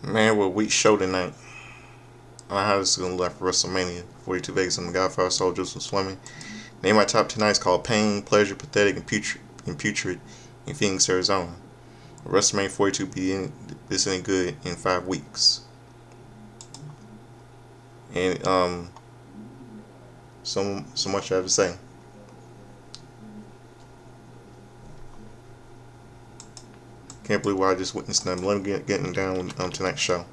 Man, what a weak show tonight. I don't know how this is going to look for WrestleMania. 42 Vegas and the Godfather Soldiers from swimming. Name my top 10 nights called Pain, Pleasure, Pathetic, and Putrid in Phoenix, Arizona. WrestleMania 42 be this ain't good in 5 weeks. And so much I have to say. Can't believe what I just witnessed them. Let me getting down with tonight's show.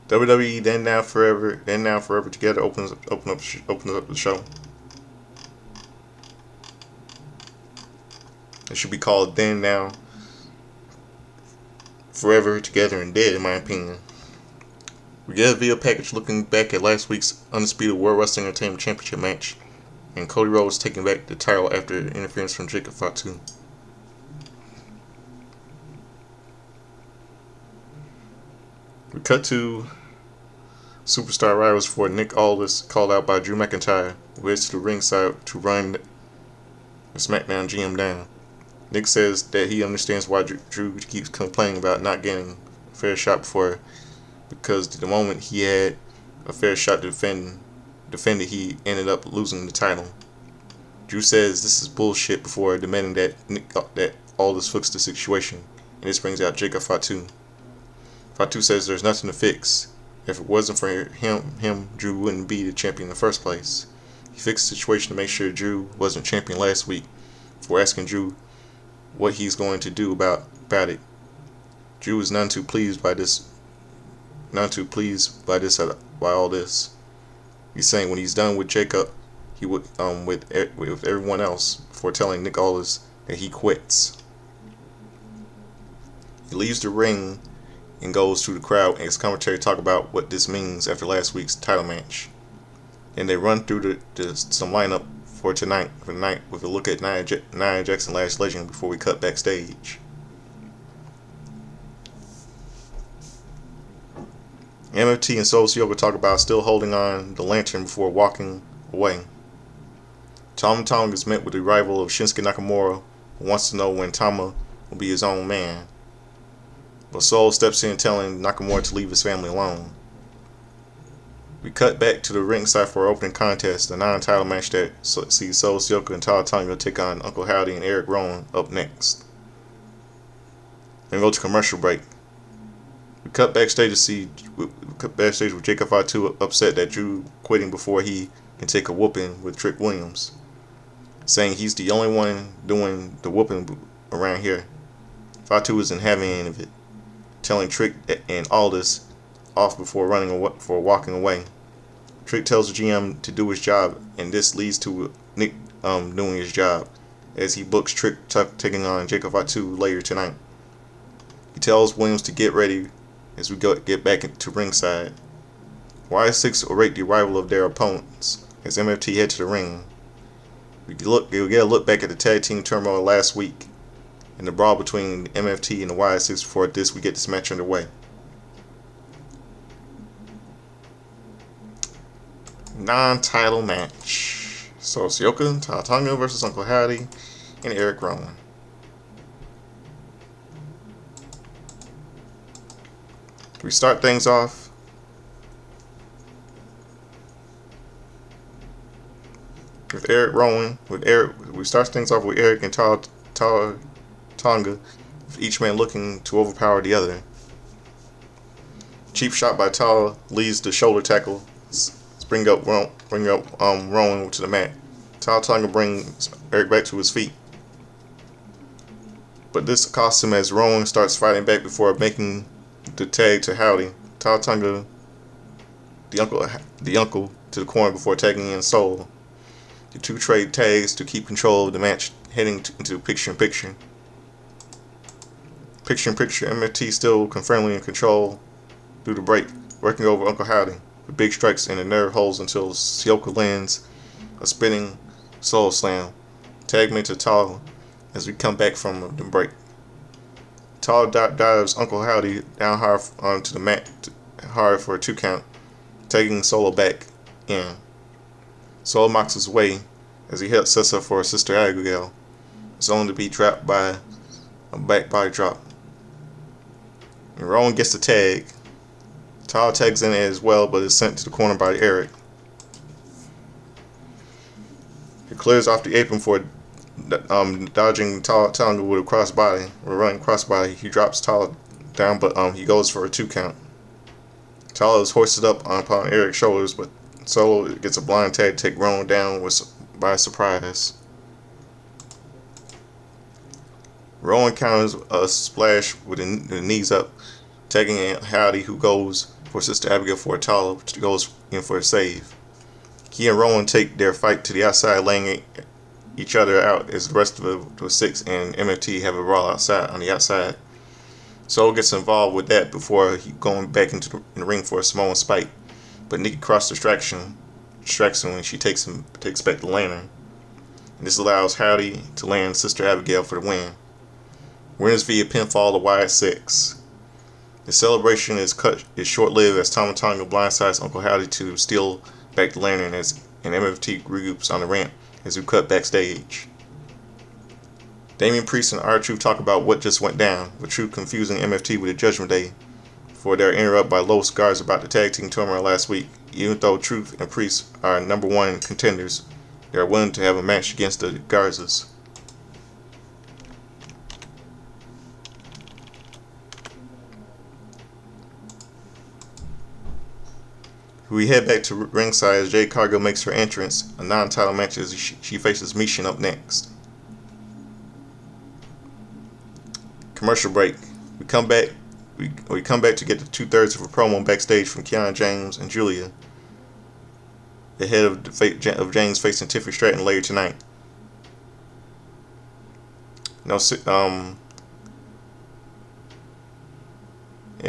WWE Then Now Forever, Then Now Forever Together opens up the show. It should be called Then Now Forever Together and Dead, in my opinion. We get a video package looking back at last week's Undisputed World Wrestling Entertainment Championship match, and Cody Rhodes taking back the title after interference from Jacob Fatu. We cut to Superstar Rivals for Nick Aldis, called out by Drew McIntyre, who heads to the ringside to run the SmackDown GM down. Nick says that he understands why Drew keeps complaining about not getting a fair shot before, because the moment he had a fair shot to defend it, he ended up losing the title. Drew says this is bullshit before demanding that Aldis fix the situation, and this brings out Jacob Fatu. Fatu says there's nothing to fix. If it wasn't for him, Drew wouldn't be the champion in the first place. He fixed the situation to make sure Drew wasn't champion last week, before asking Drew what he's going to do about it. Drew is none too pleased by all this. He's saying when he's done with Jacob, he would with everyone else, before telling Nick Aldis that he quits. He leaves the ring and goes to the crowd and his commentary talk about what this means after last week's title match. And they run through some lineup for tonight with a look at Nia Jackson Last Legend before we cut backstage. MFT and Soul Yoga talk about still holding on the lantern before walking away. Tama Tonga is met with the arrival of Shinsuke Nakamura, who wants to know when Tama will be his own man. But Soul steps in telling Nakamura to leave his family alone. We cut back to the ringside for our opening contest, a non-title match that sees Soul Yoka and Tama Tonga take on Uncle Howdy and Eric Rowan up next. Then go to commercial break. We cut backstage with Jacob Fatu upset that Drew quitting before he can take a whooping with Trick Williams, saying he's the only one doing the whooping around here. Fatu isn't having any of it, telling Trick and Aldis off before walking away. Trick tells the GM to do his job, and this leads to Nick doing his job as he books Trick taking on Jacob Fatu later tonight. He tells Williams to get ready as we get back into ringside. Y6 await the arrival of their opponents as MFT head to the ring. We get a look back at the tag team turmoil last week and the brawl between MFT and the Y6 before we get this match underway. Non-title match. So Yoka, Tama Tonga versus Uncle Howdy and Eric Rowan. We start things off with Eric Rowan. We start things off with Eric and Tonga, with each man looking to overpower the other. Cheap shot by Tala leads the shoulder tackle. Bring up Rowan to the mat. Tonga brings Eric back to his feet, but this costs him as Rowan starts fighting back before making the tag to Howdy. Tonga, the uncle, to the corner before tagging in Soul. The two trade tags to keep control of the match, heading into picture-in-picture. Picture-in-picture, MFT still firmly in control through the break, working over Uncle Howdy with big strikes and the nerve holds until Yoka lands a spinning Soul Slam. Tag me to Tall as we come back from the break. Tall dives Uncle Howdy down hard onto the mat hard for a 2 count, taking Solo back in. Solo mocks his way as he helps sets up for Sister Abigail. It's only to be trapped by a back body drop. And Rowan gets the tag. Tyler tags in as well, but is sent to the corner by Eric. He clears off the apron for dodging Tyler with a crossbody. With a running crossbody, he drops Tyler down, but he goes for a 2 count. Tyler is hoisted up upon Eric's shoulders, but Solo gets a blind tag to take Rowan down by surprise. Rowan counters a splash with the knees up, tagging Howdy, who goes for Sister Abigail for a Tyler, which goes in for a save. He and Rowan take their fight to the outside, laying each other out as the rest of the 6 and MFT have a brawl outside on the outside. Solo gets involved with that before he going back into the ring for a Samoan spike, but Nikki Cross distracts him when she takes back the lantern. And this allows Howdy to land Sister Abigail for the win. Winners via pinfall to Wyatt 6. The celebration is short-lived as Tama Tonga blindsides Uncle Howdy to steal back the lantern and MFT regroups on the ramp as we cut backstage. Damian Priest and R-Truth talk about what just went down, with Truth confusing MFT with the Judgment Day for their interrupt by Los Guards about the tag team tournament last week. Even though Truth and Priest are number 1 contenders, they are willing to have a match against the Garzas. We head back to ringside as Jade Cargill makes her entrance, a non-title match as she faces Michin up next. Commercial break. We come back to get the 2/3 of a promo backstage from Kiana James and Julia, ahead of James facing Tiffany Stratton later tonight. And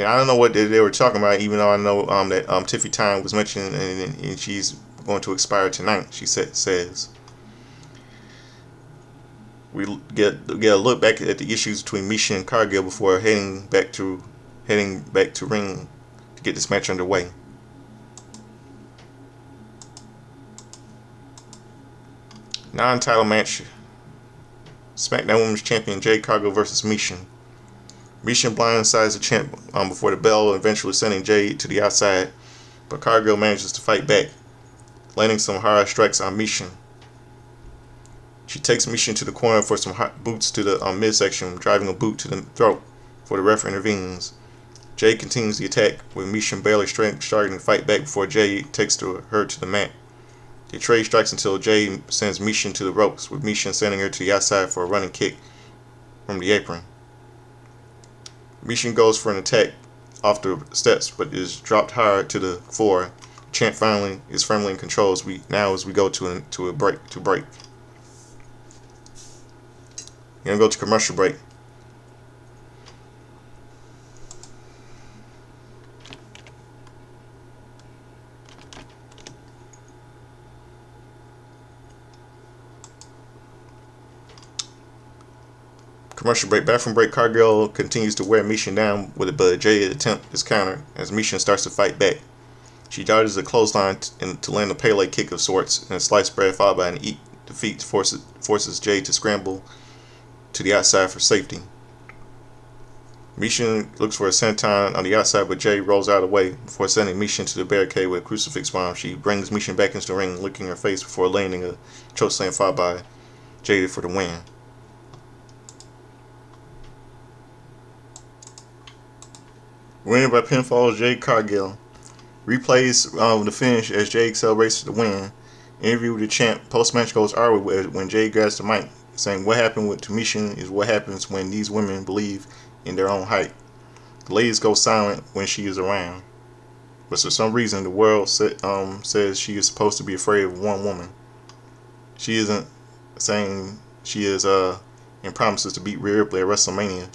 I don't know what they were talking about, even though I know that Tiffy time was mentioned and she's going to expire tonight, she says. We get a look back at the issues between Misha and Cargill before heading back to ring to get this match underway. Non-title match. SmackDown Women's Champion Jade Cargill versus Misha. Misha blindsides the champ before the bell, eventually sending Jade to the outside, but Cargill manages to fight back, landing some hard strikes on Misha. She takes Misha to the corner for some hot boots to the midsection, driving a boot to the throat before the ref intervenes. Jade continues the attack, with Misha barely starting to fight back before Jade takes her to the mat. They trade strikes until Jade sends Misha to the ropes, with Misha sending her to the outside for a running kick from the apron. Misha goes for an attack off the steps, but is dropped hard to the floor. Champ finally is firmly in control as we go to a break. We're gonna go to commercial break. Commercial break. Back from break, Cargill continues to wear Misha down with it, but Jade attempts his counter as Misha starts to fight back. She dodges a clothesline to land a Pele kick of sorts and a slice spread followed by an defeat forces Jade to scramble to the outside for safety. Misha looks for a senton on the outside, but Jade rolls out of the way before sending Misha to the barricade with a crucifix bomb. She brings Misha back into the ring, licking her face before landing a chokeslam followed by Jade for the win. Winning by pinfall is Jade Cargill. Replays the finish as Jade celebrates the win. Interview with the champ. Post-match goes our way when Jade grabs the mic, saying what happened to Misha is what happens when these women believe in their own hype. The ladies go silent when she is around. But for some reason, the world says she is supposed to be afraid of one woman. She isn't, saying she is and promises to beat Rhea Ripley at WrestleMania.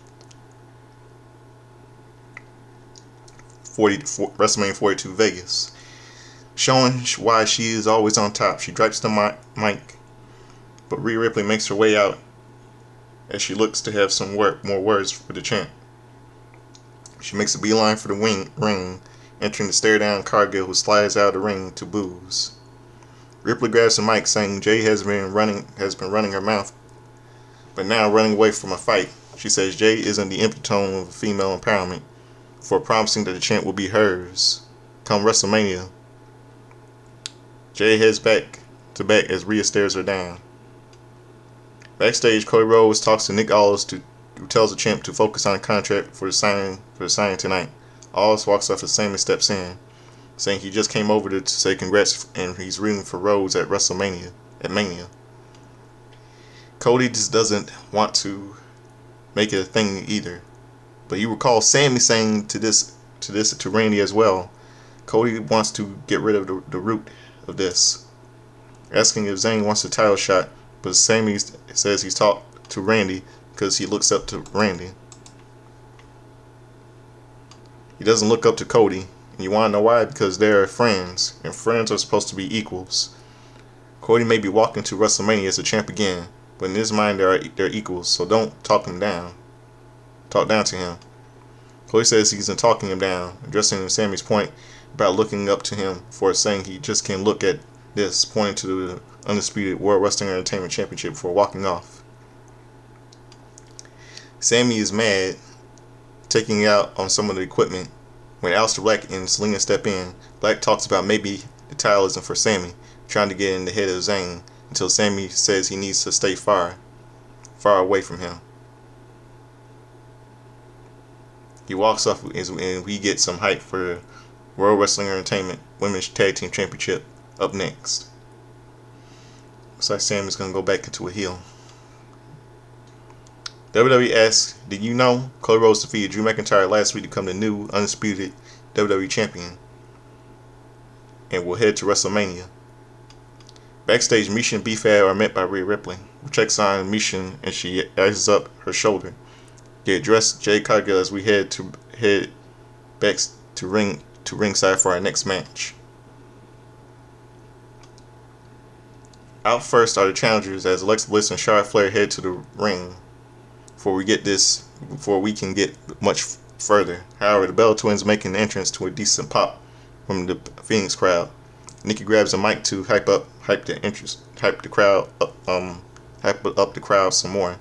WrestleMania 42 Vegas, showing why she is always on top. She drops the mic, but Rhea Ripley makes her way out as she looks to have some more words for the champ. She makes a beeline for the ring, entering the stare down Cargill, who slides out of the ring to boos. Ripley grabs the mic, saying Jay has been running her mouth, but now running away from a fight. She says Jay isn't the epitome of female empowerment, for promising that the champ will be hers come WrestleMania. Jay heads back to back as Rhea stares her down. Backstage, Cody Rhodes talks to Nick Aldis, who tells the champ to focus on the contract for the signing tonight. Aldis walks off as Sami steps in, saying he just came over to say congrats and he's rooting for Rhodes at WrestleMania at Mania. Cody just doesn't want to make it a thing either. But you recall Sami saying to Randy as well. Cody wants to get rid of the root of this, asking if Zayn wants a title shot, but Sami says he's talked to Randy because he looks up to Randy. He doesn't look up to Cody, and you want to know why? Because they're friends, and friends are supposed to be equals. Cody may be walking to WrestleMania as a champ again, but in his mind they're equals, so don't talk down to him. Cody says he's not talking him down, addressing Sami's point about looking up to him for saying he just can't look at this, pointing to the undisputed World Wrestling Entertainment Championship before walking off. Sami is mad, taking out on some of the equipment. When Aleister Black and Selena step in, Black talks about maybe the title isn't for Sami, trying to get in the head of Zayn, until Sami says he needs to stay far away from him. He walks off and we get some hype for the World Wrestling Entertainment Women's Tag Team Championship up next. Looks like Sami's going to go back into a heel. WWE asks, did you know Cody Rhodes defeated Drew McIntyre last week to become the new undisputed WWE Champion and will head to WrestleMania? Backstage, Misha and B-Fab are met by Rhea Ripley, who checks on Misha and she ices up her shoulder. They address Jade Cargill as we head back to ringside for our next match. Out first are the challengers as Alexa Bliss and Charlotte Flair head to the ring before we can get much further. However, the Bella Twins make an entrance to a decent pop from the Pheonix crowd. Nikki grabs a mic to hype up the crowd some more,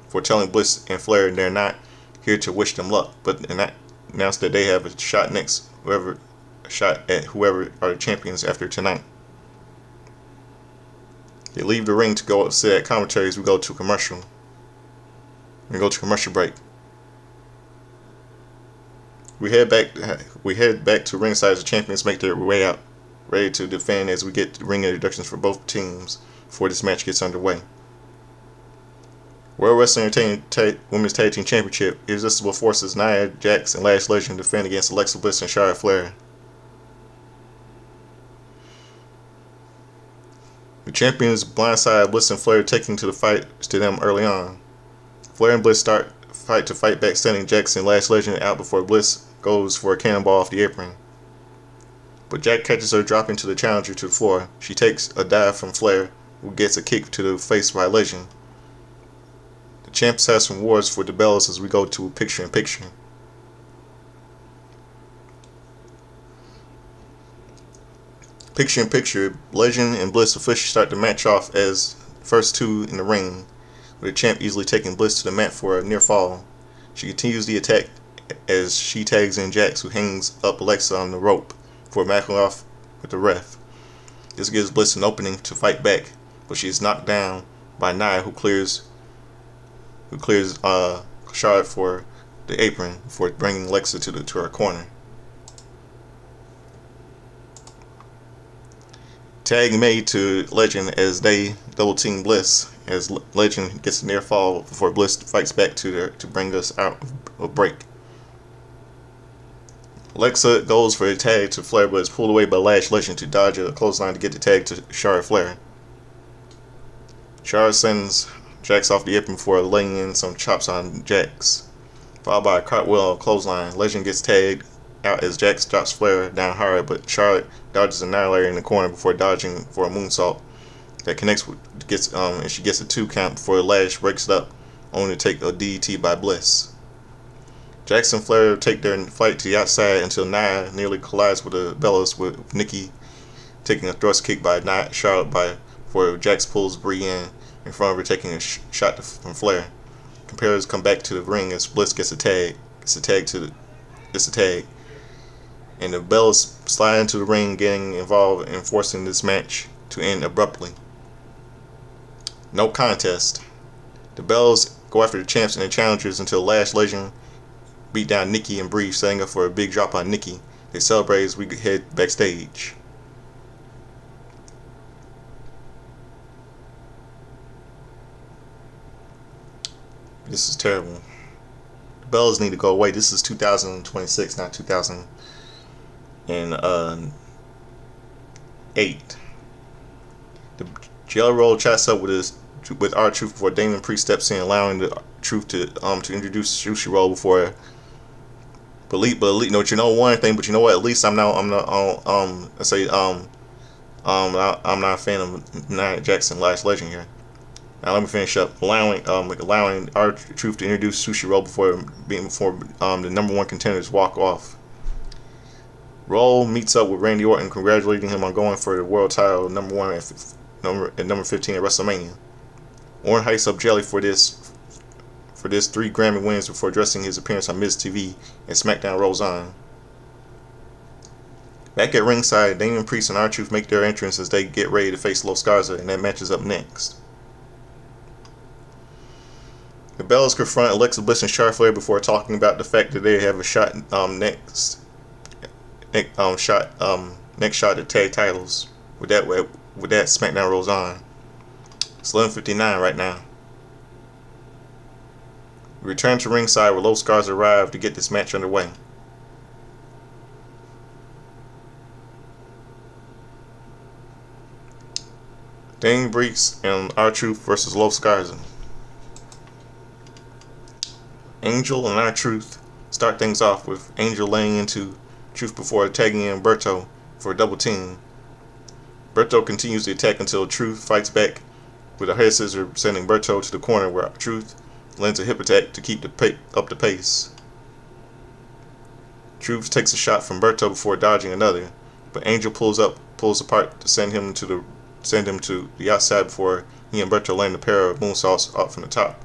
for telling Bliss and Flair they're not here to wish them luck, but announce that they have a shot at whoever are the champions after tonight. They leave the ring to go sit at commentary as we go to commercial. We go to commercial break. We head back to ringside as the champions make their way out, ready to defend as we get ring introductions for both teams before this match gets underway. World Wrestling Entertainment Women's Tag Team Championship, Irresistible Forces Nia Jax and Lash Legend defend against Alexa Bliss and Charlotte Flair. The champions blindside Bliss and Flair, taking to the fight to them early on. Flair and Bliss start to fight back, sending Jax and Lash Legend out before Bliss goes for a cannonball off the apron. But Jack catches her dropping to the challenger to the floor. She takes a dive from Flair, who gets a kick to the face by Legend. The champs have some awards for the Bellas as we go to picture-in-picture. Picture-in-picture, Legend and Bliss officially start the match off as first two in the ring, with the champ easily taking Bliss to the mat for a near fall. She continues the attack as she tags in Jax, who hangs up Alexa on the rope before backing off with the ref. This gives Bliss an opening to fight back, but she is knocked down by Nia, who clears Charlotte for the apron before bringing Alexa to her corner. Tag made to Legend as they double team Bliss, as Legend gets a near fall before Bliss fights back to bring us out of break. Alexa goes for a tag to Flair, but is pulled away by Lash Legend to dodge a clothesline to get the tag to Charlotte Flair. Charlotte sends Jax off the apron before laying in some chops on Jax, followed by a cartwheel clothesline. Legend gets tagged out as Jax drops Flair down hard, but Charlotte dodges Annihilator in the corner before dodging for a moonsault that connects and she gets a 2 count before Lash breaks it up, only to take a DDT by Bliss. Jax and Flair take their fight to the outside until Nia nearly collides with the Bellas, with Nikki taking a thrust kick by Charlotte before Jax pulls Brie in front of her, taking a shot from Flair. Competitors come back to the ring as Bliss gets a tag. Gets a tag. And the Bellas slide into the ring, getting involved and forcing this match to end abruptly. No contest. The Bellas go after the champs and the challengers until Lash Legend beat down Nikki and Brie, setting up for a big drop on Nikki. They celebrate as we head backstage. This is terrible. The Bellas need to go away. This is 2026, not 2008. The Jelly Roll chats up with R-Truth before Damon Priest steps in, allowing the Truth to introduce Sushi Roll before. But you know one thing. But you know what? At least I'm not I'm not a fan of Nia Jackson, Lash Legend here. Now let me finish up. Allowing R-Truth to introduce Sushi Roll before the #1 contenders walk off. Roll meets up with Randy Orton, congratulating him on going for the world title #1 at number 15 at WrestleMania. Orton hypes up Jelly for this 3 Grammy wins before addressing his appearance on Miz TV as SmackDown rolls on. Back at ringside, Damian Priest and R-Truth make their entrance as they get ready to face Los Garza, and that match is up next. The Bellas confront Alexa Bliss and Charlotte Flair before talking about the fact that they have a shot next shot at tag titles. With that SmackDown rolls on. It's 11:59 right now. We return to ringside where Los Garza arrive to get this match underway. Damian Priest and R-Truth versus Los Garza. Angel and R-Truth start things off with Angel laying into Truth before tagging in Berto for a double team. Berto continues the attack until Truth fights back with a head scissor, sending Berto to the corner where Truth lands a hip attack to keep up the pace. Truth takes a shot from Berto before dodging another, but Angel pulls apart to send him to the outside before he and Berto land a pair of moonsaults up from the top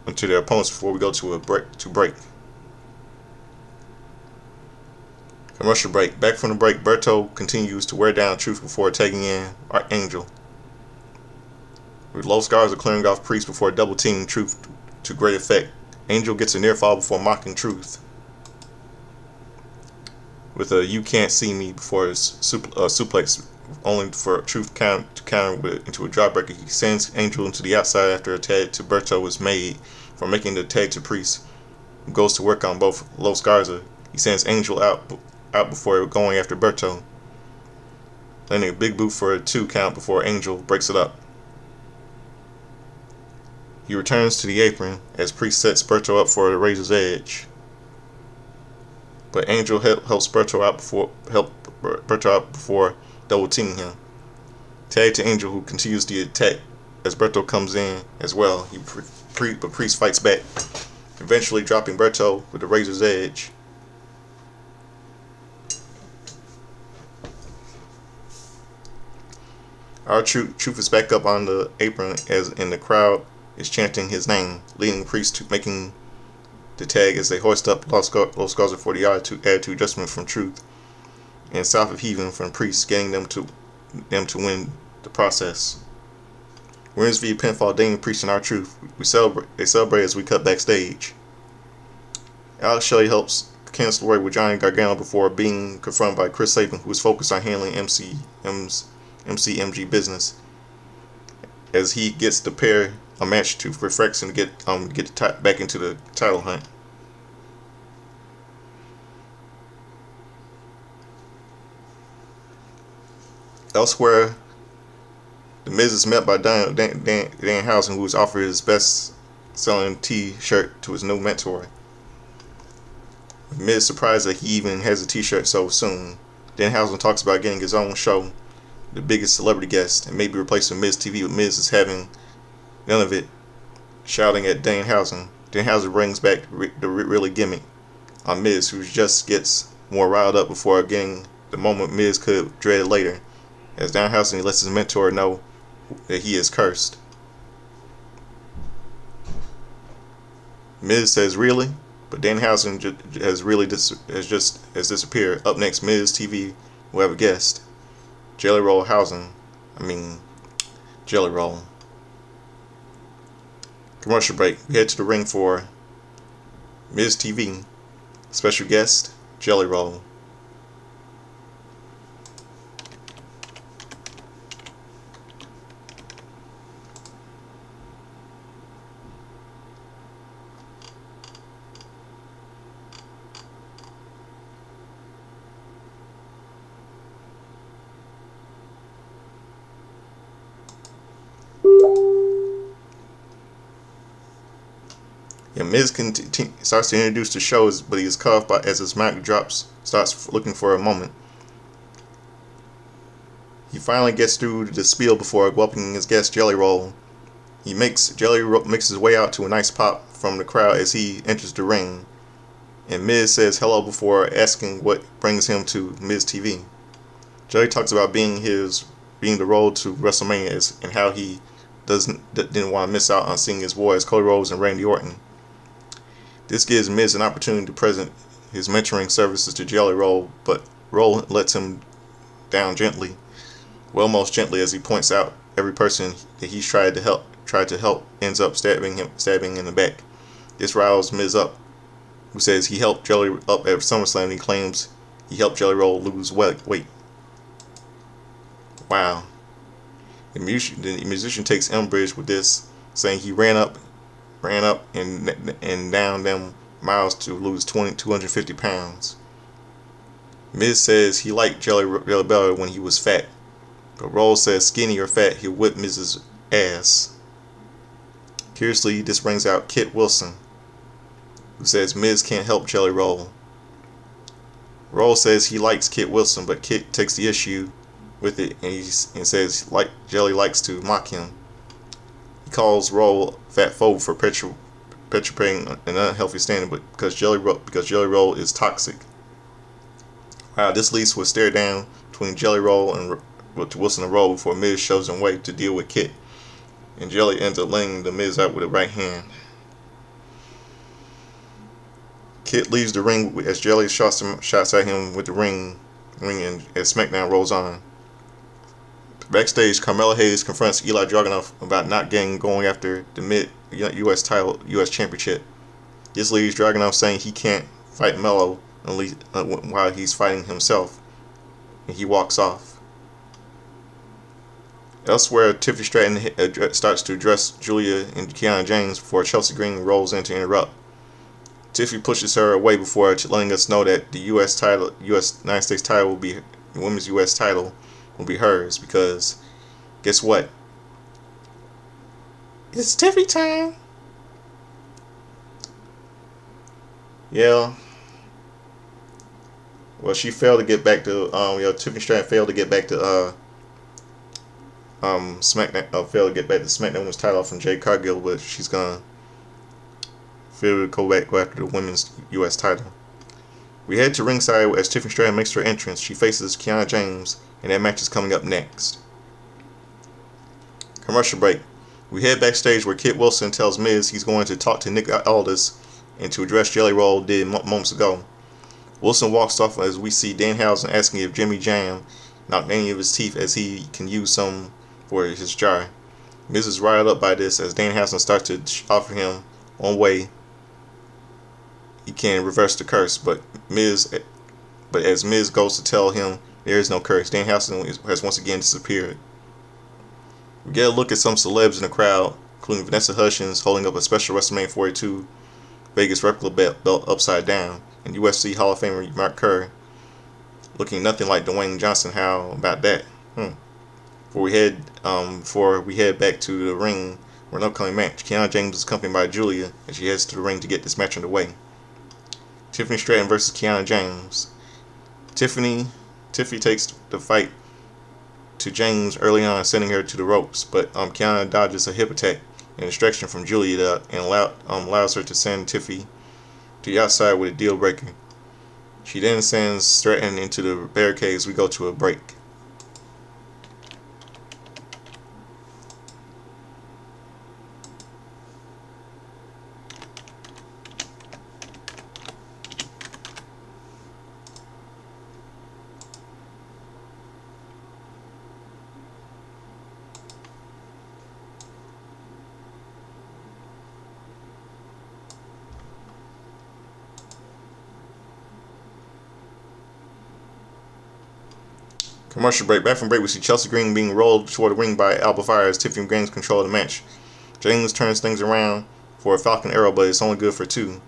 into their opponents before we go to a break. Commercial break. Back from the break, Berto continues to wear down Truth before tagging in Angel. With Los Garza clearing off Priest before double teaming Truth to great effect. Angel gets a near fall before mocking Truth with a "you can't see me" before his suplex, only for Truth to counter into a jawbreaker. He sends Angel into the outside after a tag to Berto was made for making the tag to Priest, who goes to work on both Los Garza. He sends Angel out before going after Berto, landing a big boot for a 2 count before Angel breaks it up. He returns to the apron as Priest sets Berto up for the Razor's Edge, but Angel helps Berto out before double teaming him. Tag to Angel, who continues the attack as Berto comes in as well. But Priest fights back, eventually dropping Berto with the Razor's Edge. R-Truth is back up on the apron as in the crowd is chanting his name, leading Priest to making the tag as they hoist up Los Garza for the attitude adjustment from Truth and south of Heaven from Priest, getting them to win the process. Wins via pinfall. Damian Priest and R-Truth. They celebrate as we cut backstage. Alex Shelley helps cancel away with Johnny Gargano before being confronted by Chris Sabin, who is focused on handling MG business, as he gets to pair a match to refresh and get back into the title hunt. Elsewhere, The Miz is met by Danhausen, who is offered his best-selling T-shirt to his new mentor. Miz is surprised that he even has a T-shirt so soon. Danhausen talks about getting his own show, the biggest celebrity guest, and maybe replacing Miz TV, but Miz is having none of it, shouting at Danhausen. Danhausen brings back the really gimmick on Miz, who just gets more riled up before getting the moment Miz could dread later. As Danhausen lets his mentor know that he is cursed. Miz says, "Really?" But Danhausen has disappeared. Up next, Miz TV will have a guest. Jelly Roll Hausen. Jelly Roll. Commercial break. We head to the ring for Miz TV. Special guest, Jelly Roll. Miz starts to introduce the shows, but he is cut off as his mic drops. Starts looking for a moment. He finally gets through the spiel before welcoming his guest Jelly Roll. He makes his way out to a nice pop from the crowd as he enters the ring, and Miz says hello before asking what brings him to Miz TV. Jelly talks about being the road to WrestleMania and how he didn't want to miss out on seeing his boys Cody Rhodes and Randy Orton. This gives Miz an opportunity to present his mentoring services to Jelly Roll, but Roll lets him down gently, well, most gently, as he points out every person that he's tried to help ends up stabbing in the back. This riles Miz up, who says he helped Jelly up at SummerSlam, and he claims he helped Jelly Roll lose weight. Wow. The musician takes umbrage with this, saying he ran up and down them miles to lose 250 pounds. Miz says he liked Jelly better when he was fat, but Roll says skinny or fat, he'll whip Miz's ass. Curiously, this brings out Kit Wilson, who says Miz can't help Jelly Roll. Roll says he likes Kit Wilson, but Kit takes the issue with it and says Jelly likes to mock him. He calls Roll fatphobe for perpetuating an unhealthy standard, but because Jelly Roll is toxic. Wow, this leads to a stare down between Jelly Roll and Wilson and Roll before Miz shows him way to deal with Kit, and Jelly ends up laying the Miz out with a right hand. Kit leaves the ring as Jelly shots at him with the ring and as SmackDown rolls on. Backstage, Carmella Hayes confronts Eli Dragunov about not going after the mid-U.S. title, U.S. Championship. This leaves Dragunov saying he can't fight Mello while he's fighting himself, and he walks off. Elsewhere, Tiffany Stratton starts to address Julia and Kiana James before Chelsea Green rolls in to interrupt. Tiffany pushes her away before letting us know that the United States title the women's U.S. title will be hers, because guess what? It's Tiffy time. Yeah. Well, she failed to get back to Tiffany Stratton failed to get back to SmackDown. Failed to get back to SmackDown Women's title from Jade Cargill, but she's gonna fail to go after the women's U.S. title. We head to ringside as Tiffany Stratton makes her entrance. She faces Kiana James, and that match is coming up next. Commercial break. We head backstage where Kit Wilson tells Miz he's going to talk to Nick Aldis and to address Jelly Roll did moments ago. Wilson walks off as we see Danhausen asking if Jimmy Jam knocked any of his teeth as he can use some for his jar. Miz is riled up by this as Danhausen starts to offer him one way he can reverse the curse, but as Miz goes to tell him there is no curse, Danhausen has once again disappeared. We get a look at some celebs in the crowd, including Vanessa Hudgens holding up a special WrestleMania 42 Vegas replica belt upside down, and UFC Hall of Famer Mark Kerr looking nothing like Dwayne Johnson. How about that? Before we head back to the ring for an upcoming match, Kiana James is accompanied by Julia as she heads to the ring to get this match underway. Tiffany Stratton versus Kiana James. Tiffany takes the fight to James early on, sending her to the ropes, but Kiana dodges a hip attack and distraction from Julia and allows her to send Tiffany to the outside with a deal breaker. She then sends Stratton into the barricades. We go to a break. Commercial break. Back from break, we see Chelsea Green being rolled toward the ring by Alba Fire as Tiffany gains control of the match. James turns things around for a Falcon Arrow, but it's only good for 2.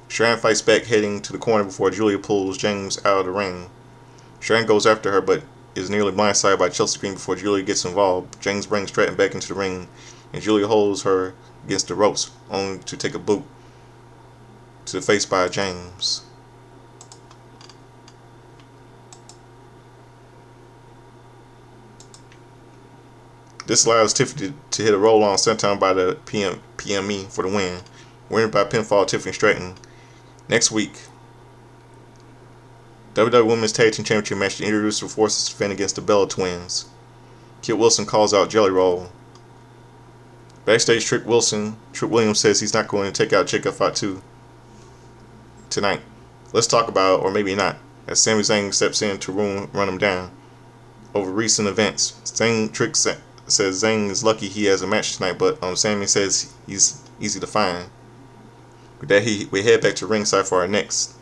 Sharon fights back, heading to the corner before Julia pulls James out of the ring. Sharon goes after her, but is nearly blindsided by Chelsea Green before Julia gets involved. James brings Stratton back into the ring, and Julia holds her against the ropes, only to take a boot to the face by James. This allows Tiffany to hit a roll-on senton by the PME for the win. Winner by pinfall, Tiffany Stratton. Next week, WWE Women's Tag Team Championship match to introduce the forces to defend against the Bella Twins. Kit Wilson calls out Jelly Roll. Backstage, Trick Williams says he's not going to take out Jacob Fatu tonight. Let's talk about, or maybe not, as Sami Zayn steps in to run him down over recent events. Trick says Zayn is lucky he has a match tonight, but Sami says he's easy to find. With that, we head back to ringside for our next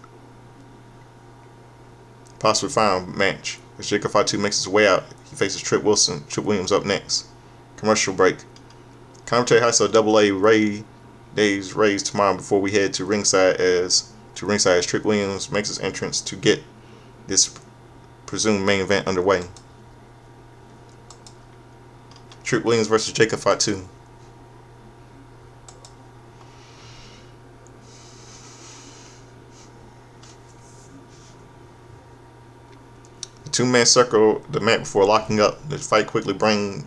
possibly final match. As Jacob Fatu makes his way out, he faces Trick Williams up next. Commercial break. Commentary highlights AA Ray Days raised tomorrow before we head to ringside as Trick Williams makes his entrance to get this presumed main event underway. Trick Williams versus Jacob Fatu. The two-man circle the mat before locking up. The fight quickly bring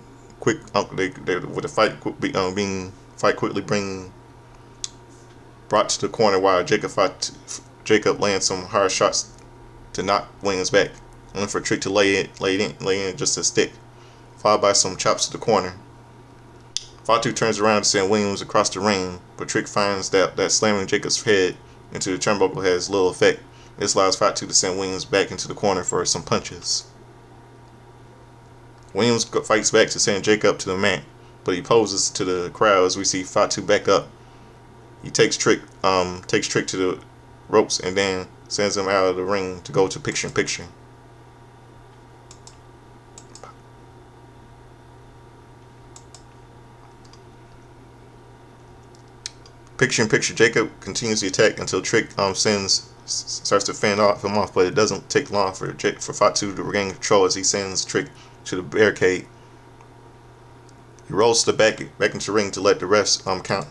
brought to the corner while Jacob lands some hard shots to knock Williams back, only for Trick to lay in just a stick, followed by some chops to the corner. Fatu turns around to send Williams across the ring, but Trick finds that slamming Jacob's head into the turnbuckle has little effect. This allows Fatu to send Williams back into the corner for some punches. Williams fights back to send Jacob to the mat, but he poses to the crowd as we see Fatu back up. He takes Trick to the ropes and then sends him out of the ring to go to picture-in-picture. Picture-in-picture, Jacob continues the attack until Trick starts to fend him off, but it doesn't take long for Fatu to regain control as he sends Trick to the barricade. He rolls to back into the ring to let the refs count.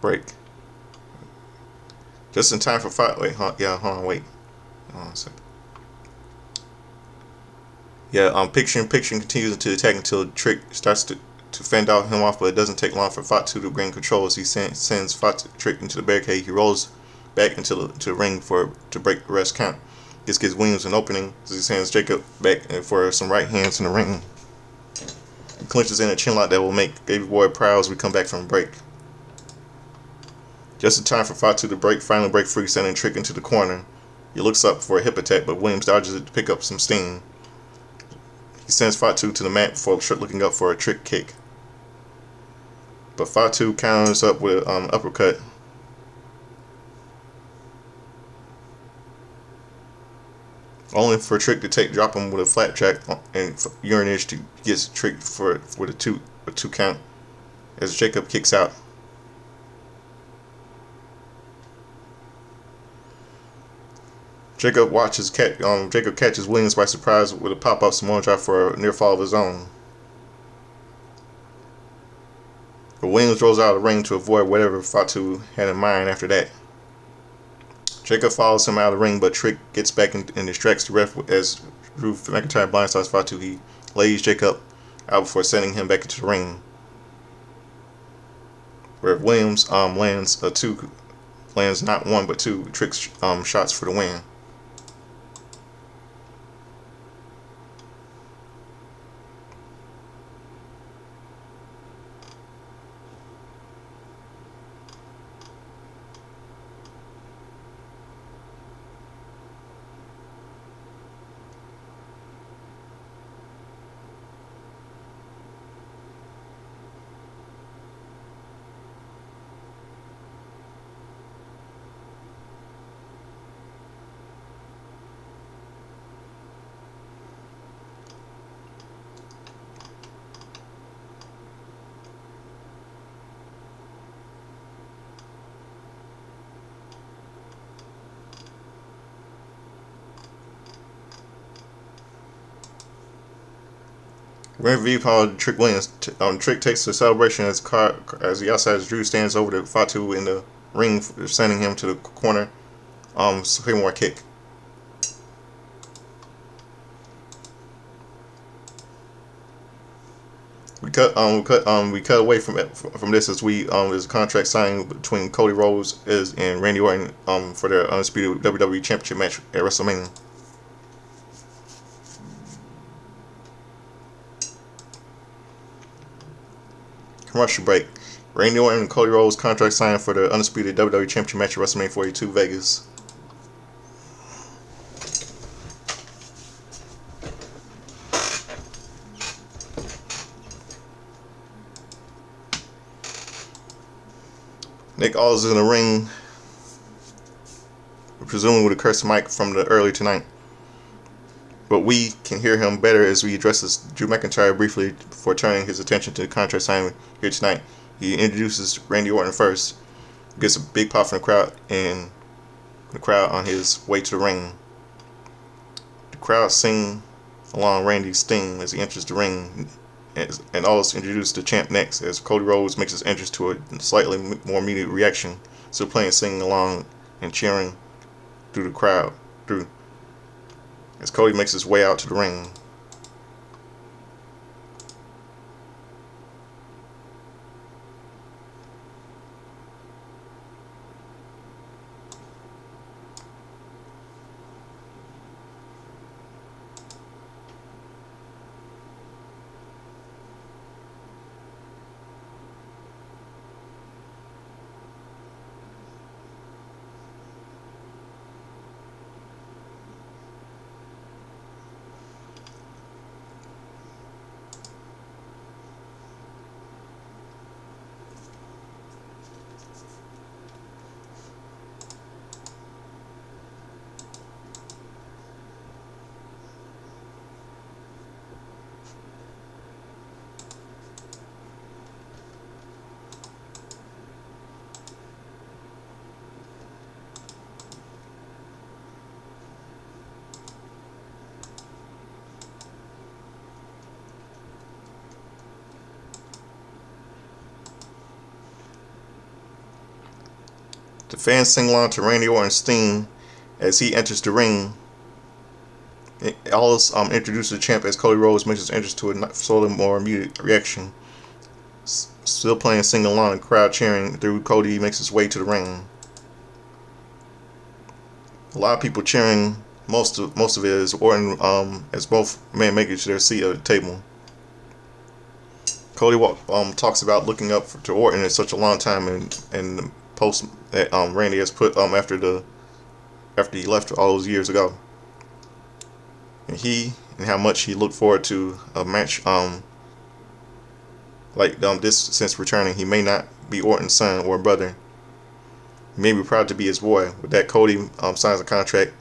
Break. Just in time for fight. Wait, hold on, wait. Hold on a second. Picture continues to attack until Trick starts to fend him off, but it doesn't take long for Fatu to gain control as he sends Trick into the barricade. He rolls back into the ring to break the rest count. This gives Williams an opening as he sends Jacob back for some right hands in the ring. He clinches in a chinlock that will make Baby Boy proud as we come back from a break. Just in time for Fatu to finally break free, sending Trick into the corner. He looks up for a hip attack, but Williams dodges it to pick up some steam. He sends Fatu to the mat before looking up for a Trick kick. But Fatu counters up with an uppercut. Only for Trick to drop him with a flat track and Uranage to get Trick with a two count as Jacob kicks out. Jacob catches Williams by surprise with a pop-up Samoan drop for a near fall of his own. But Williams rolls out of the ring to avoid whatever Fatu had in mind after that. Jacob follows him out of the ring, but Trick gets back and distracts the ref as Drew McIntyre blindsides Fatu. He lays Jacob out before sending him back into the ring. Where Williams lands not one but two trick shots for the win. Randy Paul Trick Williams. Trick takes the celebration as the outside Drew stands over the Fatu in the ring, sending him to the corner. Claymore kick. We cut away from this as there's a contract signed between Cody Rhodes and Randy Orton for their undisputed WWE Championship match at WrestleMania. Commercial break. Randy Orton and Cody Rhodes contract signed for the undisputed WWE Championship match at WrestleMania 42 Vegas. Nick Aldis is in the ring, presumably with a cursed mic from the earlier tonight. But we can hear him better as we addresses Drew McIntyre briefly before turning his attention to the contract signing here tonight. He introduces Randy Orton first, gets a big pop from the crowd, and the crowd on his way to the ring. The crowd sing along Randy's theme as he enters the ring, and also introduces the champ next as Cody Rhodes makes his entrance to a slightly more immediate reaction, still playing, singing along, and cheering through the crowd. As Cody makes his way out to the ring. The fans sing along to Randy Orton's theme as he enters the ring. Aldis introduces the champ as Cody Rhodes makes his entrance to a slightly more immediate reaction. Still playing, singing along, the crowd cheering through. Cody makes his way to the ring. A lot of people cheering. Most of it is Orton as both men make it to their seat at the table. Cody talks about looking up to Orton in such a long time, and the post that Randy has put after he left all those years ago, and how much he looked forward to a match like this since returning. He may not be Orton's son or brother. He may be proud to be his boy. With that, Cody signs a contract.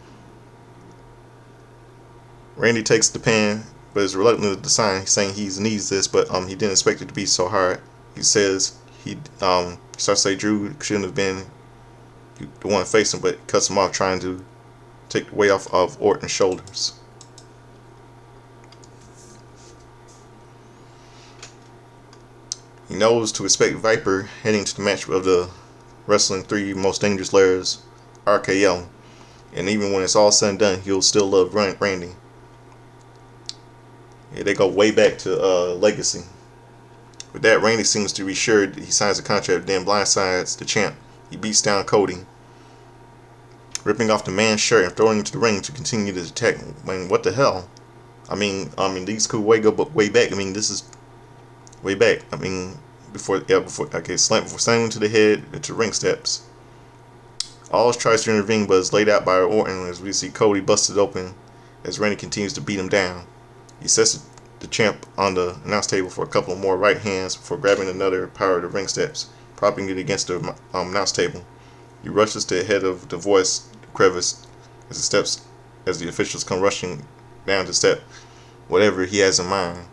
Randy takes the pen, but is reluctant to sign, saying he needs this, but he didn't expect it to be so hard. He says he starts to say Drew shouldn't have been the one facing, but cuts him off, trying to take the weight off of Orton's shoulders. He knows to expect Viper heading to the match of the Wrestling 3 Most Dangerous Layers, RKO, and even when it's all said and done, he'll still love Randy. Yeah, they go way back to Legacy. With that, Randy seems to be sure he signs a contract, then blindsides the champ. He beats down Cody, ripping off the man's shirt and throwing him to the ring to continue the attack. I mean, what the hell? These could way back. I mean, this is way back. I mean, slamming him to the head to ring steps. Alls tries to intervene, but is laid out by Orton as we see Cody busted open as Randy continues to beat him down. He sets the champ on the announce table for a couple more right hands before grabbing another power of the ring steps, propping it against the announce table. He rushes to the head of the voice crevice as the officials come rushing down to step whatever he has in mind.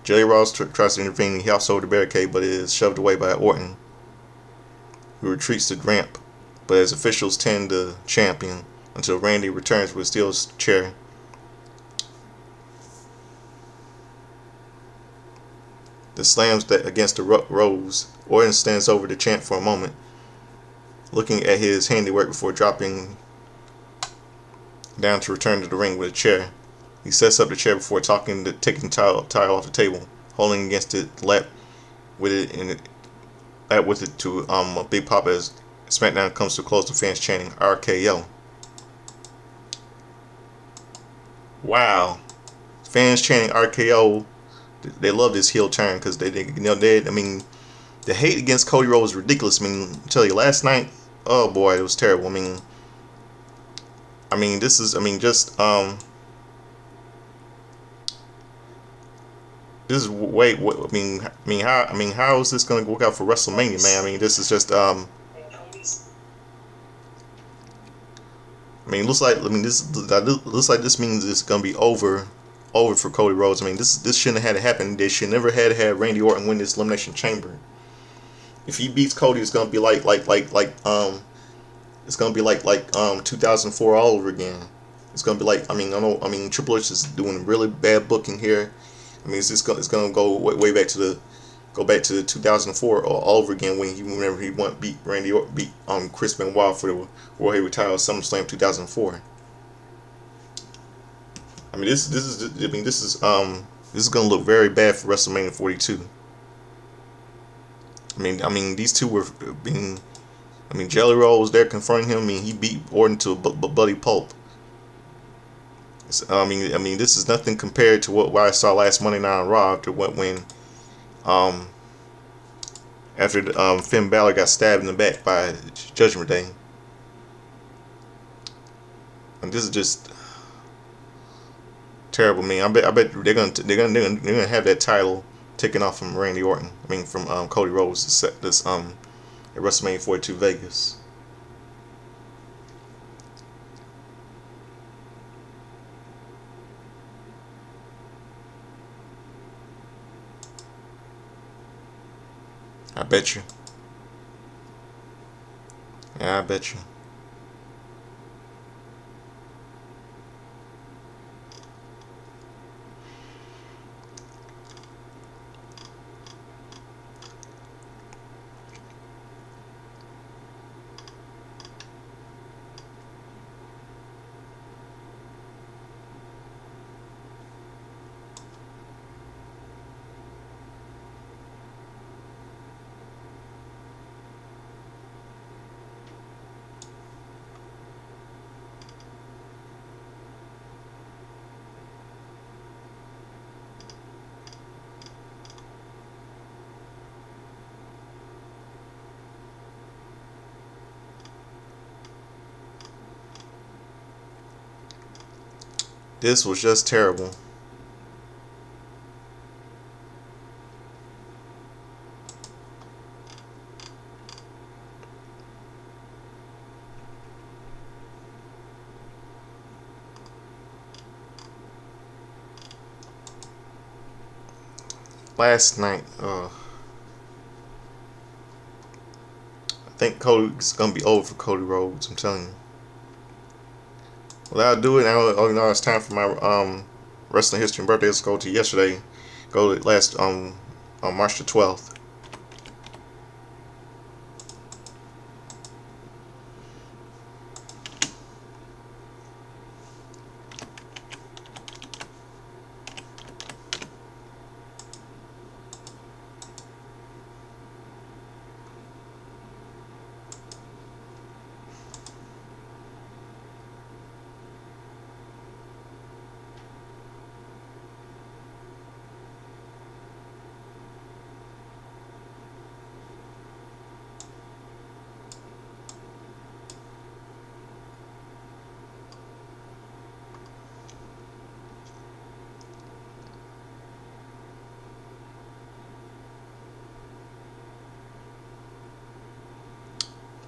Jelly Ross tries to intervene. He hops over the barricade, but is shoved away by Orton, who retreats to the ramp. But as officials tend the champion until Randy returns with a steel chair. The slams that against the rose. Orton stands over the champ for a moment, looking at his handiwork before dropping down to return to the ring with a chair. He sets up the chair before taking the tile off the table, holding against it, lap with it to a big pop as SmackDown comes to a close. The fans chanting RKO. Wow, fans chanting RKO. They love this heel turn because the hate against Cody Rhodes is ridiculous. I mean, I tell you, last night, oh boy, it was terrible. This is how is this going to work out for WrestleMania, man? I mean, this is just looks like this means it's going to be over for Cody Rhodes. I mean, this shouldn't have had to happen. They should never had Randy Orton win this Elimination Chamber. If he beats Cody, it's gonna be like 2004 all over again. It's gonna be like Triple H is doing really bad booking here. I mean, it's gonna go way back to the 2004 all over again whenever he beat Randy Orton, beat Chris Benoit for the World Heavyweight title at SummerSlam 2004. This is gonna look very bad for WrestleMania 42. These two were Jelly Roll was there confronting him. He beat Orton to a bloody pulp. This is nothing compared to what I saw last Monday Night on Raw after Finn Balor got stabbed in the back by Judgment Day. And this is just terrible. I bet they're gonna have that title taken off from Randy Orton. From Cody Rhodes to set this at WrestleMania 42 Vegas. I bet you. Yeah, I bet you. This was just terrible. Last night, I think Cody's gonna be over for Cody Rhodes. I'm telling you. Well, I'll do it now. It's time for my wrestling history and birthday. Let's go to yesterday. Go to last on March the 12th.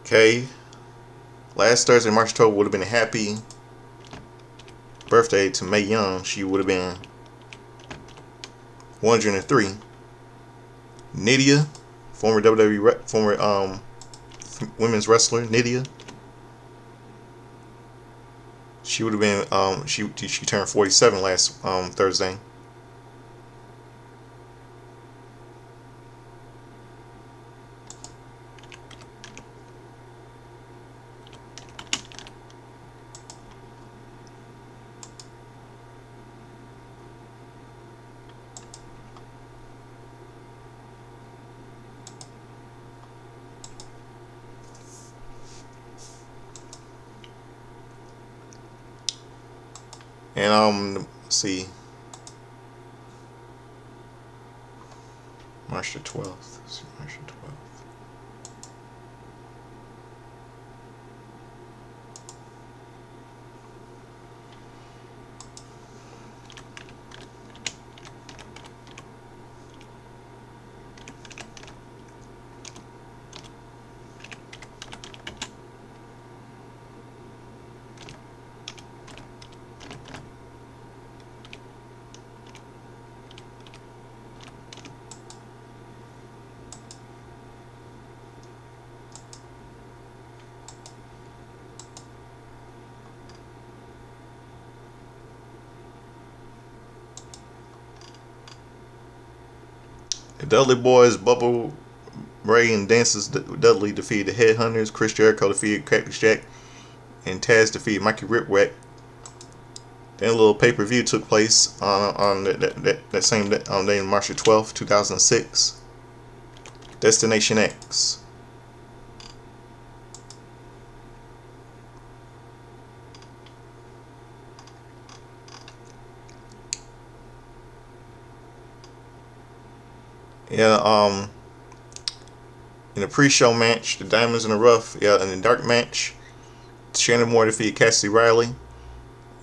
Okay. Last Thursday, March 12th, would have been a happy birthday to Mae Young. She would have been 103. Nydia, former WWE, former women's wrestler, Nydia. She would have been she turned 47 last Thursday. And let's see, March the 12th. Let's see, March the 12th. The Dudley Boys, Bubba Ray and Dances Dudley defeated the Headhunters. Chris Jericho defeated Cactus Jack, and Taz defeated Mikey Whipwreck. Then a little pay-per-view took place on that same day, March 12th, 2006. Destination X. Yeah, in the pre-show match, the Diamonds in the Rough, yeah, in the dark match, Shannon Moore defeated Cassidy Riley. In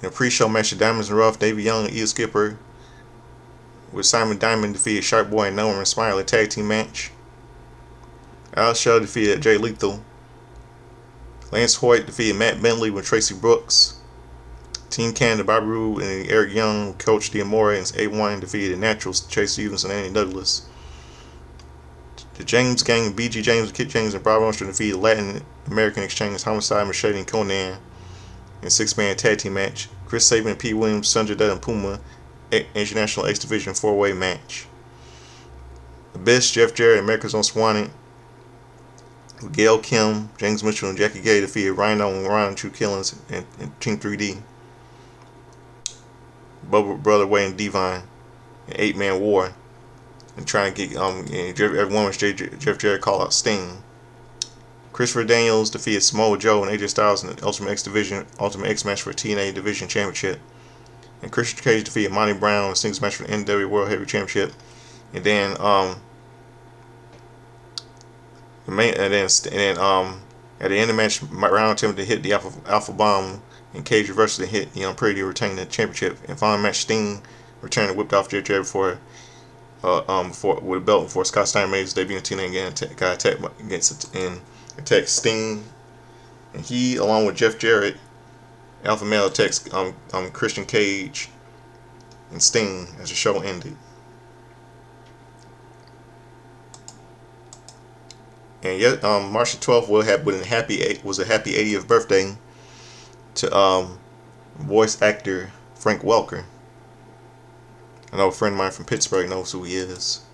the pre-show match, the Diamonds in the Rough, Davey Young and Eel Skipper with Simon Diamond defeated Shark Boy and Norman Smiley tag team match. Al Shaw defeated Jay Lethal. Lance Hoyt defeated Matt Bentley with Tracy Brooks. Team Canada, Bobby Roode and Eric Young, Coach D'Amore and A1 defeated the Naturals, Chase Stevens and Andy Douglas. The James Gang, BG James, Kit James, and Bob Armstrong defeated Latin American Exchange, Homicide, Machete, and Conan in a 6-man tag team match. Chris Sabin, P. Williams, Sanjay Dutt, and Puma International X Division 4-way match. The Best, Jeff Jarrett, America's Own Swanee, Gail Kim, James Mitchell, and Jackie Gay defeated Rhino and Ron True Killings and Team 3D. Bubba Brother Way and Divine, an 8-man war, and trying to get everyone was Jeff Jarrett call out Sting. Christopher Daniels defeated Samoa Joe and AJ Styles in the Ultimate X match for TNA Division Championship. And Christian Cage defeated Monty Brown in a singles match for the NWA World Heavyweight Championship. And then at the end of the match, Brown attempted to hit the Alpha Bomb, and Cage reversed and hit the Pretty to retain the championship. And final match, Sting returned and whipped off Jeff Jarrett with a belt before Scott Steiner made his debut in TNA again. Got attacked against and attacked Sting, and he, along with Jeff Jarrett, Alpha Male, attacked Christian Cage and Sting as the show ended. And yet, March 12th was a happy 80th birthday to voice actor Frank Welker. I know a friend of mine from Pittsburgh knows who he is.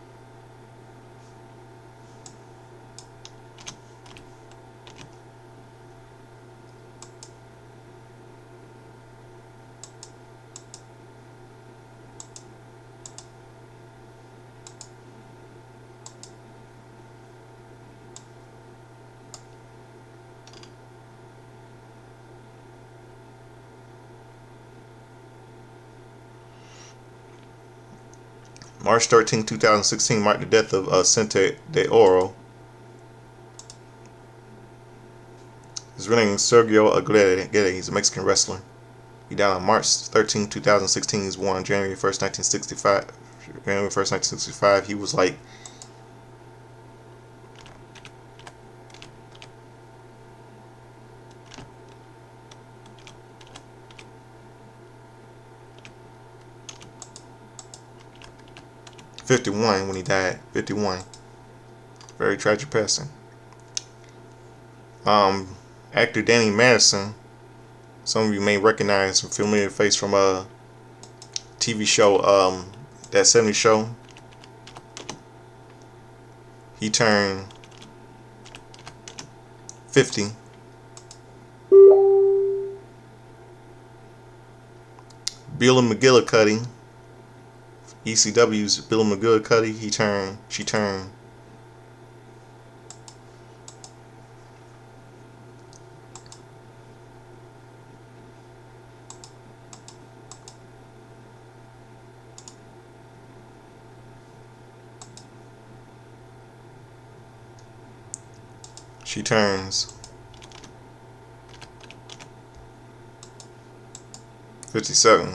March 13, 2016 marked the death of Sente de Oro. His real name is Sergio Aguirre. He's a Mexican wrestler. He died on March 13, 2016. He was born on January 1st, 1965. January 1st, 1965. He was like 51 when he died. 51. Very tragic passing. Actor Danny Madison. Some of you may recognize a familiar face from a TV show, That 70s Show. He turned 50. Bill McGillicuddy, ECW's Bill McGillicuddy, she turned 57.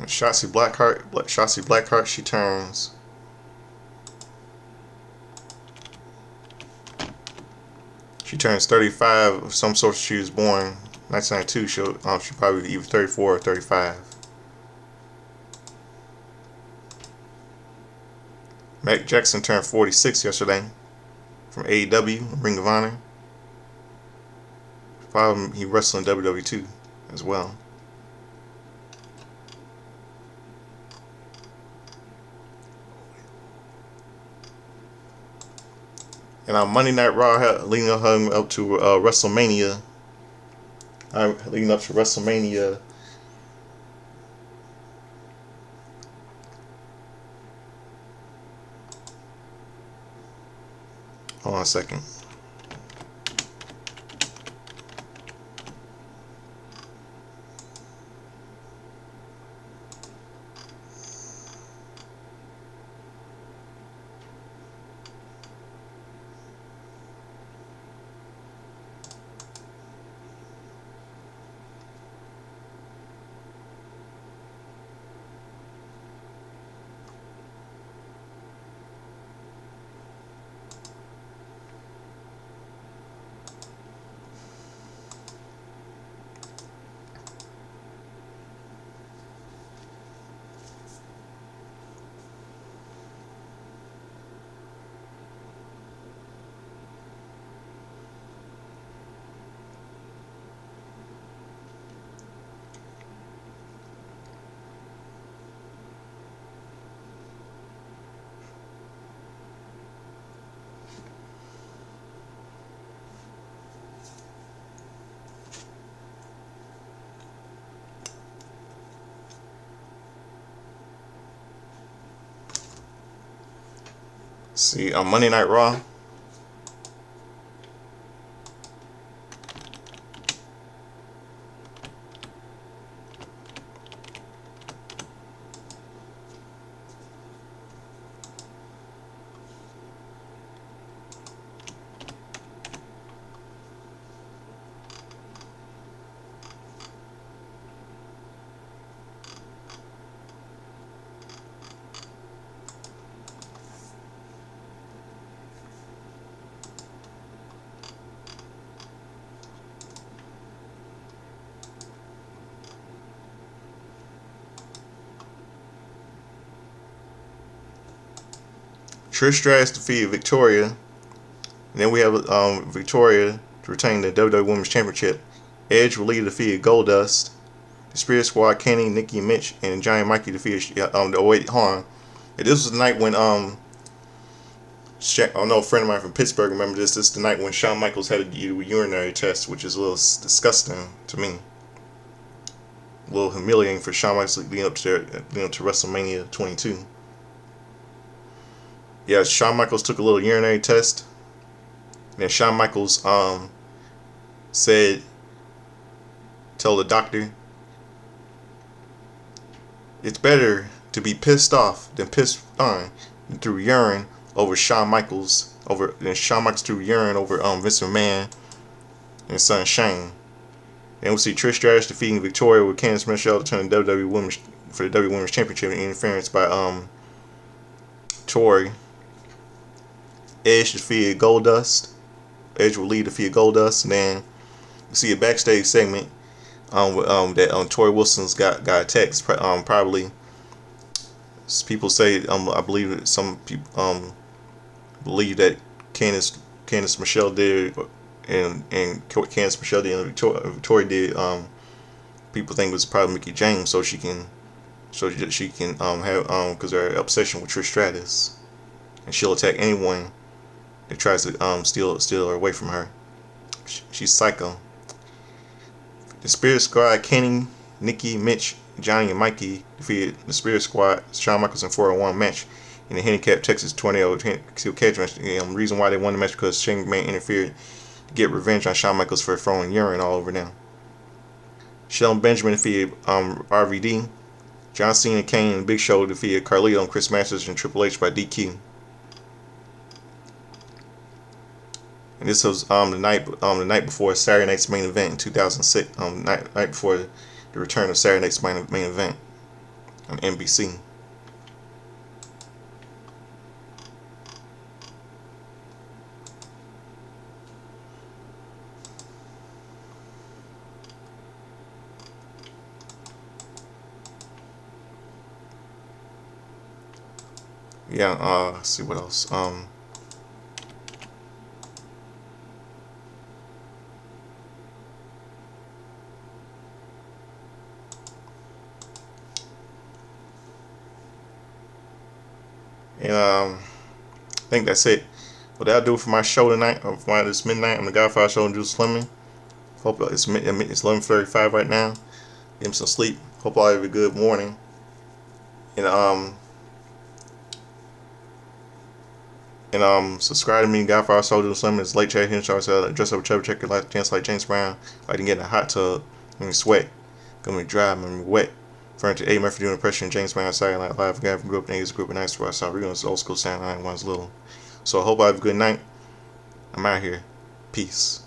Shotzi Blackheart, she turns 35 of some sort. She was born 1992. She probably either 34 or 35. Mac Jackson turned 46 yesterday from AEW, Ring of Honor. He wrestled in WWE too as well. And on Monday Night Raw, leading up to WrestleMania. Hold on a second. See, on Monday Night Raw, Trish Stratus defeated Victoria. And then we have Victoria to retain the WWE Women's Championship. Edge will lead defeated Goldust. The Spirit Squad, Kenny, Nikki, Mitch, and Giant Mikey defeated hold on. And this was the night when I know a friend of mine from Pittsburgh remember this. This is the night when Shawn Michaels had to do a urinary test, which is a little disgusting to me. A little humiliating for Shawn Michaels leading up to WrestleMania 22. Yeah, Shawn Michaels took a little urinary test. And then Shawn Michaels told the doctor, it's better to be pissed off than pissed on through urine over Shawn Michaels threw urine over Vince McMahon and his son Shane. Then we'll see Trish Stratus defeating Victoria with Candice Michelle to turn the WWE Women's Championship in interference by Tori. Edge defeated Goldust. Edge will lead defeated Goldust, and then you see a backstage segment that Tori Wilson's got a text. Probably people say I believe that some people believe that Candice Michelle did and Candice Michelle did and Victoria did. People think it was probably Mickie James, so she can have because they're obsession with Trish Stratus, and she'll attack anyone that tries to steal her away from her. She's psycho. The Spirit Squad, Kenny, Nikki, Mitch, Johnny, and Mikey defeated the Spirit Squad, Shawn Michaels in 4-on-1 match in the Handicap Texas Tornado Steel Cage match. The reason why they won the match because Shane McMahon interfered to get revenge on Shawn Michaels for throwing urine all over them. Shelton Benjamin defeated RVD. John Cena, Kane, and Big Show defeated Carlito and Chris Masters and Triple H by DQ. And this was the night before Saturday Night's main event in 2006. Night before the return of Saturday Night's main event on NBC. Yeah. Let's see what else. And I think that's it. Well, that'll do it for my show tonight. For this midnight, I'm the Godfather Show and Juice Slimming. Hope it's 11:35 right now. Get him some sleep. Hope all have a good morning. And subscribe to me, Godfather Show, Juice Slimming. It's late chat here. So dress up, chubby, check your life, dance like James Brown. I can get in a hot tub. I'm gonna sweat. Gonna be dry. I'm gonna be wet. Referring to Eddie Murphy doing impression James Brown outside like live. A guy from grew up in the 80s, grew up in the 90s, where I saw real old school sound when I was little. So I hope I have a good night. I'm out here. Peace.